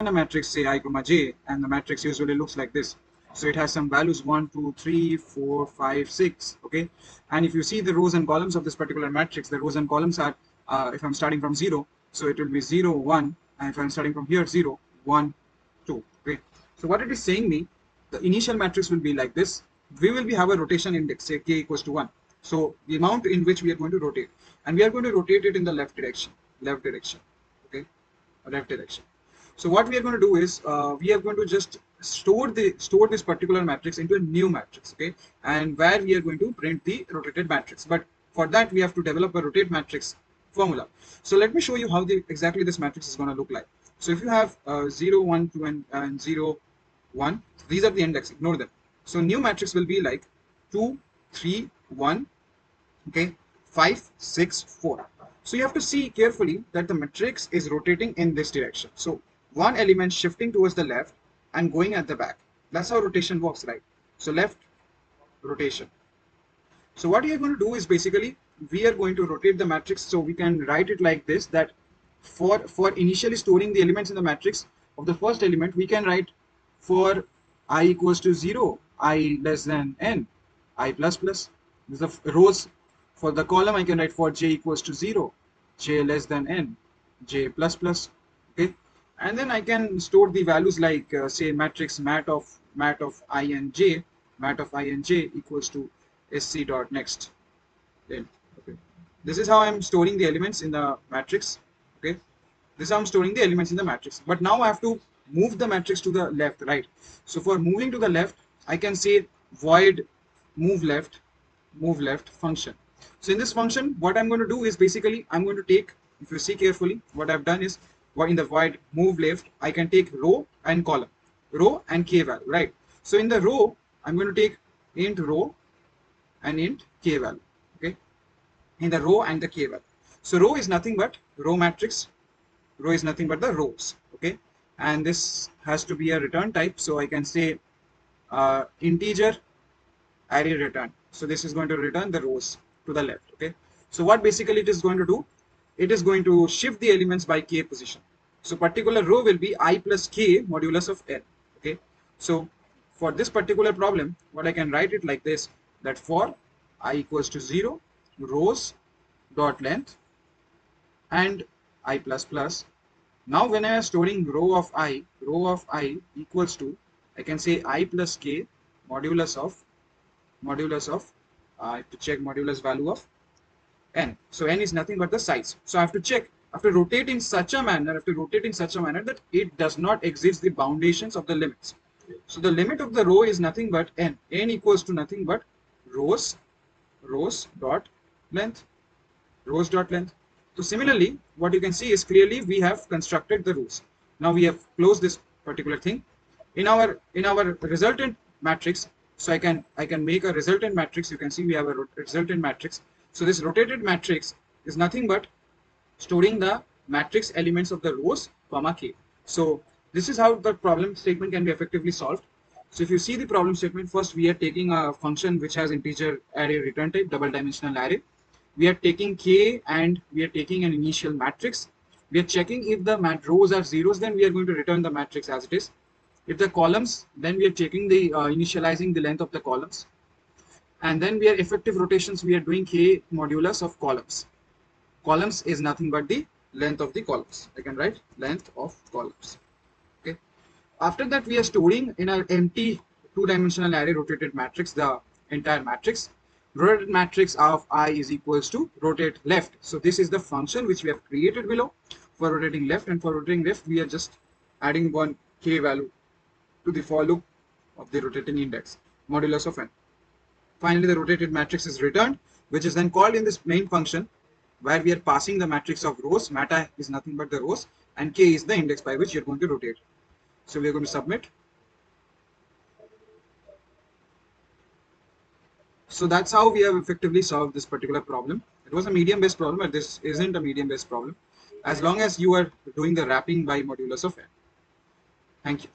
a matrix say I comma j, and the matrix usually looks like this. So it has some values 1, 2, 3, 4, 5, 6. Okay, and if you see the rows and columns of this particular matrix, the rows and columns are if I'm starting from 0, so it will be 0, 1, and if I'm starting from here 0, 1, 2. Okay, so what it is saying me, the initial matrix will be like this. We will have a rotation index, say k equals to 1. So the amount in which we are going to rotate, and we are going to rotate it in the left direction, okay, left direction. So what we are going to do is we are going to just store this particular matrix into a new matrix, okay, and where we are going to print the rotated matrix. But for that we have to develop a rotate matrix formula. So let me show you how exactly this matrix is going to look like. So if you have 0, 1, 2, and 0, 1, these are the index. Ignore them. So new matrix will be like 2, 3, 1. Okay, 5, 6, 4. So you have to see carefully that the matrix is rotating in this direction. So one element shifting towards the left and going at the back. That's how rotation works, right? So left rotation. So what we are going to do is basically we are going to rotate the matrix, so we can write it like this, that for initially storing the elements in the matrix of the first element, we can write for I equals to 0, I less than n, I plus plus. This is the rows. For the column, I can write for j equals to 0, j less than n, j plus plus. Okay, and then I can store the values like say matrix mat of I and j, equals to sc dot next. Then okay, this is how I'm storing the elements in the matrix. Okay, this is how I'm storing the elements in the matrix. But now I have to move the matrix to the left, right? So for moving to the left, I can say void move left function. So in this function, what I'm going to do is basically I'm going to take, if you see carefully, what I've done is in the void move left, I can take row and column, row and k value, right? So in the row, I'm going to take int row and int k value, okay, in the row and the k value. So row is nothing but row matrix, row is nothing but the rows, okay, and this has to be a return type. So I can say integer array return. So this is going to return the rows to the left, okay. So what basically it is going to do, it is going to shift the elements by k position. So particular row will be I plus k modulus of n, okay. So for this particular problem, what I can write it like this, that for I equals to 0, rows dot length and I plus plus. Now when I am storing row of I equals to, I can say I plus k modulus of I have to check modulus value of n. So n is nothing but the size. So I have to check, I have to rotate in such a manner, that it does not exceed the boundations of the limits. So the limit of the row is nothing but n. N equals to nothing but rows dot length, So similarly, what you can see is clearly we have constructed the rows. Now we have closed this particular thing. In our resultant matrix, so I can make a resultant matrix. You can see we have a resultant matrix. So this rotated matrix is nothing but storing the matrix elements of the rows comma k. So this is how the problem statement can be effectively solved. So if you see the problem statement, first we are taking a function which has integer array return type, double dimensional array. We are taking k and we are taking an initial matrix. We are checking if the rows are zeros, then we are going to return the matrix as it is. If the columns, then we are taking the initializing the length of the columns. And then we are effective rotations, we are doing k modulus of columns. Columns is nothing but the length of the columns. I can write length of columns. Okay. After that, we are storing in our empty two-dimensional array rotated matrix the entire matrix. Rotated matrix of I is equals to rotate left. So this is the function which we have created below for rotating left, and for rotating left we are just adding one k value to the for loop of the rotating index modulus of n. Finally, the rotated matrix is returned, which is then called in this main function where we are passing the matrix of rows. Mata is nothing but the rows and k is the index by which you're going to rotate. So we are going to submit. So that's how we have effectively solved this particular problem. It was a medium-based problem, but this isn't a medium-based problem, as long as you are doing the wrapping by modulus of n. Thank you.